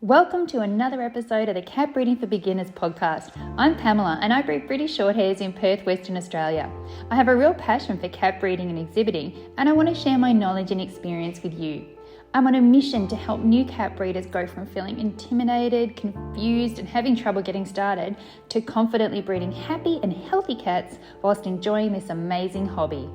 Welcome to another episode of the Cat Breeding for Beginners podcast. I'm Pamela and I breed British Shorthairs in Perth, Western Australia. I have a real passion for cat breeding and exhibiting, and I want to share my knowledge and experience with you. I'm on a mission to help new cat breeders go from feeling intimidated, confused and having trouble getting started to confidently breeding happy and healthy cats whilst enjoying this amazing hobby.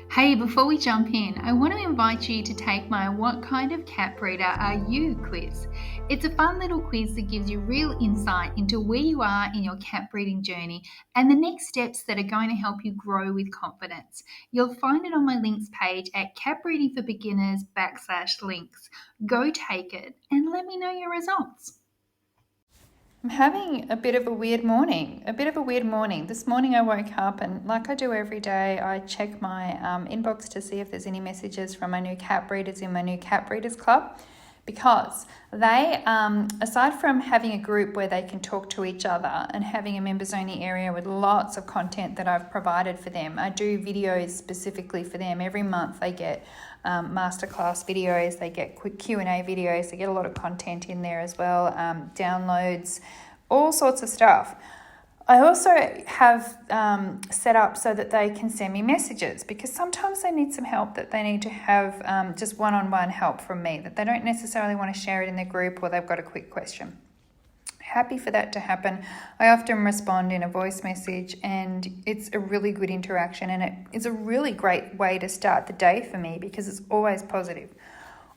Hey, before we jump in, I want to invite you to take my What Kind of Cat Breeder Are You quiz. It's a fun little quiz that gives you real insight into where you are in your cat breeding journey and the next steps that are going to help you grow with confidence. You'll find it on my links page at catbreedingforbeginners/links. Go take it and let me know your results. I'm having a bit of a weird morning. This morning I woke up and, like I do every day, I check my inbox to see if there's any messages from my new cat breeders in my new cat breeders club, because they, aside from having a group where they can talk to each other and having a members only area with lots of content that I've provided for them, I do videos specifically for them. Every month they get masterclass videos, they get quick Q&A videos, they get a lot of content in there as well, downloads, all sorts of stuff. I also have set up so that they can send me messages, because sometimes they need some help, that they need to have just one-on-one help from me, that they don't necessarily want to share it in their group, or they've got a quick question. Happy for that to happen. I often respond in a voice message, and it's a really good interaction, and it is a really great way to start the day for me, because it's always positive.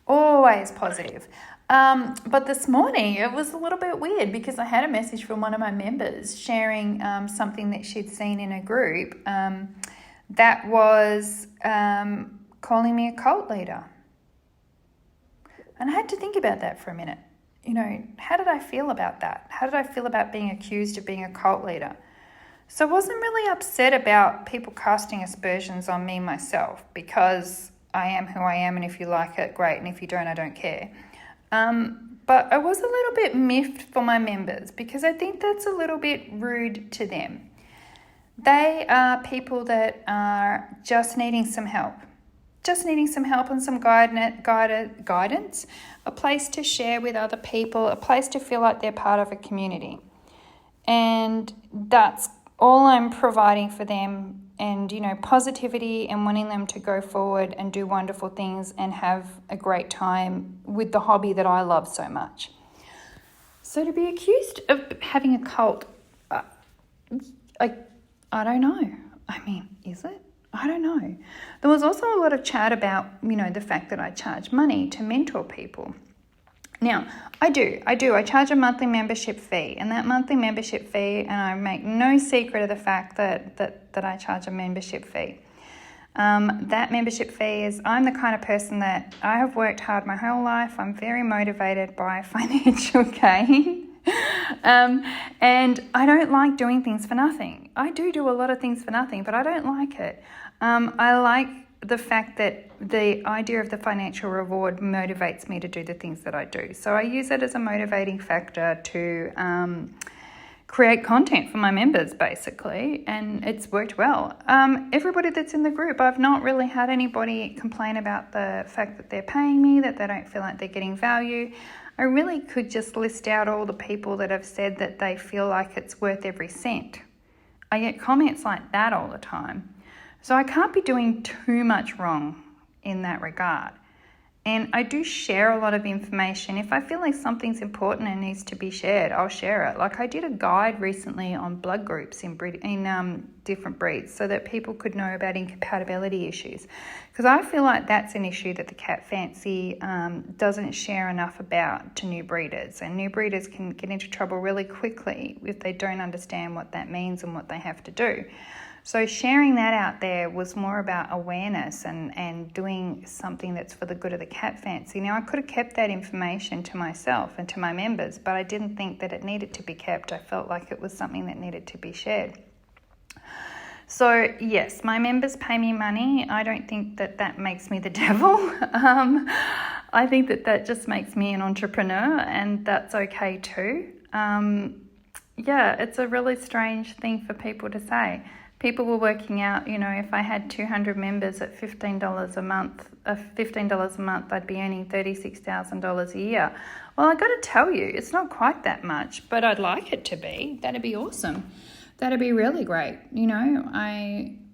But this morning it was a little bit weird, because I had a message from one of my members sharing something that she'd seen in a group that was calling me a cult leader. And I had to think about that for a minute. You know, how did I feel about that? How did I feel about being accused of being a cult leader? So I wasn't really upset about people casting aspersions on me myself, because I am who I am, and if you like it, great, and if you don't, I don't care. But I was a little bit miffed for my members, because I think that's a little bit rude to them. They are people that are just needing some help and some guidance, a place to share with other people, a place to feel like they're part of a community. And that's all I'm providing for them, and, you know, positivity and wanting them to go forward and do wonderful things and have a great time with the hobby that I love so much. So to be accused of having a cult, I don't know. I mean, is it? I don't know. There was also a lot of chat about, you know, the fact that I charge money to mentor people. Now, I do. I charge a monthly membership fee, and that monthly membership fee, and I make no secret of the fact that I charge a membership fee. That membership fee is, I'm the kind of person that I have worked hard my whole life. I'm very motivated by financial gain. And I don't like doing things for nothing. I do a lot of things for nothing, but I don't like it. I like the fact that the idea of the financial reward motivates me to do the things that I do. So I use it as a motivating factor to create content for my members, basically, and it's worked well. Everybody that's in the group, I've not really had anybody complain about the fact that they're paying me, that they don't feel like they're getting value. I really could just list out all the people that have said that they feel like it's worth every cent. I get comments like that all the time. So I can't be doing too much wrong in that regard. And I do share a lot of information. If I feel like something's important and needs to be shared, I'll share it. Like I did a guide recently on blood groups in different breeds, so that people could know about incompatibility issues. Because I feel like that's an issue that the cat fancy doesn't share enough about to new breeders. And new breeders can get into trouble really quickly if they don't understand what that means and what they have to do. So sharing that out there was more about awareness and doing something that's for the good of the cat fancy. Now, I could have kept that information to myself and to my members, but I didn't think that it needed to be kept. I felt like it was something that needed to be shared. So, yes, my members pay me money. I don't think that makes me the devil. I think that just makes me an entrepreneur, and that's okay too. It's a really strange thing for people to say. People were working out, if I had 200 members at $15 a month, I'd be earning $36,000 a year. Well, I got to tell you, it's not quite that much, but I'd like it to be. That'd be awesome. That'd be really great.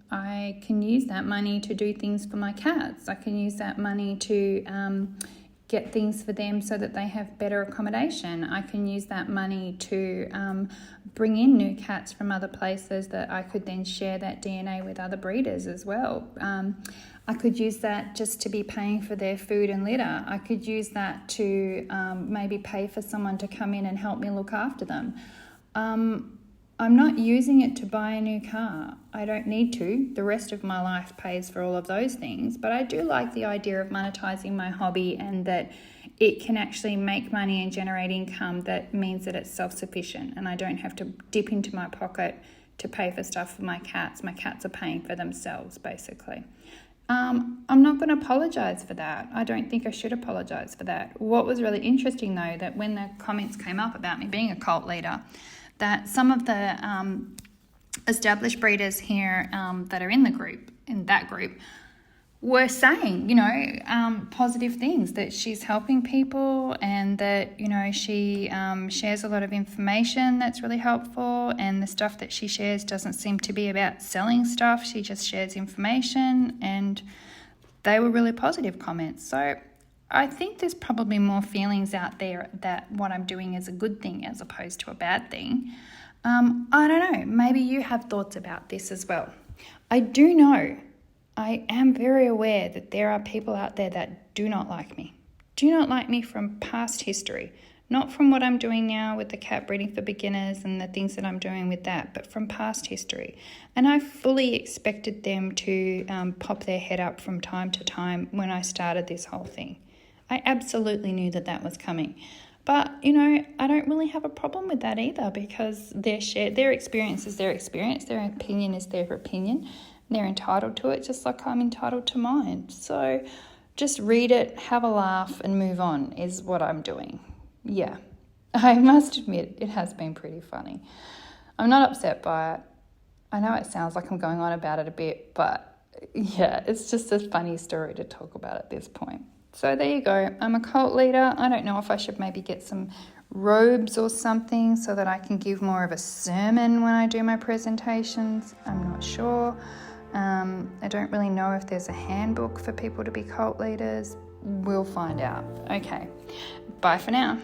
I can use that money to do things for my cats. I can use that money to get things for them so that they have better accommodation. I can use that money to bring in new cats from other places that I could then share that DNA with other breeders as well. I could use that just to be paying for their food and litter. I could use that to maybe pay for someone to come in and help me look after them. I'm not using it to buy a new car. I don't need to. The rest of my life pays for all of those things. But I do like the idea of monetizing my hobby and that it can actually make money and generate income that means that it's self-sufficient and I don't have to dip into my pocket to pay for stuff for my cats. My cats are paying for themselves, basically. I'm not going to apologize for that. I don't think I should apologize for that. What was really interesting, though, that when the comments came up about me being a cult leader, that some of the established breeders here that are in that group, were saying, positive things, that she's helping people and that, she shares a lot of information that's really helpful, and the stuff that she shares doesn't seem to be about selling stuff. She just shares information, and they were really positive comments. So I think there's probably more feelings out there that what I'm doing is a good thing as opposed to a bad thing. I don't know. Maybe you have thoughts about this as well. I do know, I am very aware that there are people out there that do not like me. Do not like me from past history. Not from what I'm doing now with the cat breeding for beginners and the things that I'm doing with that, but from past history. And I fully expected them to pop their head up from time to time when I started this whole thing. I absolutely knew that was coming. But, I don't really have a problem with that either, because their experience is their experience, their opinion is their opinion. They're entitled to it just like I'm entitled to mine. So just read it, have a laugh and move on is what I'm doing. Yeah, I must admit it has been pretty funny. I'm not upset by it. I know it sounds like I'm going on about it a bit, but yeah, it's just a funny story to talk about at this point. So there you go. I'm a cult leader. I don't know if I should maybe get some robes or something so that I can give more of a sermon when I do my presentations. I'm not sure. I don't really know if there's a handbook for people to be cult leaders. We'll find out. Okay. Bye for now.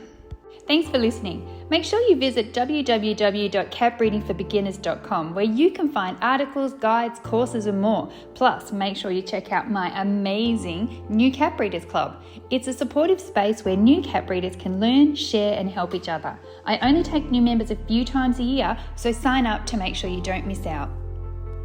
Thanks for listening. Make sure you visit www.catbreedingforbeginners.com, where you can find articles, guides, courses and more. Plus, make sure you check out my amazing New Cat Breeders Club. It's a supportive space where new cat breeders can learn, share and help each other. I only take new members a few times a year, so sign up to make sure you don't miss out.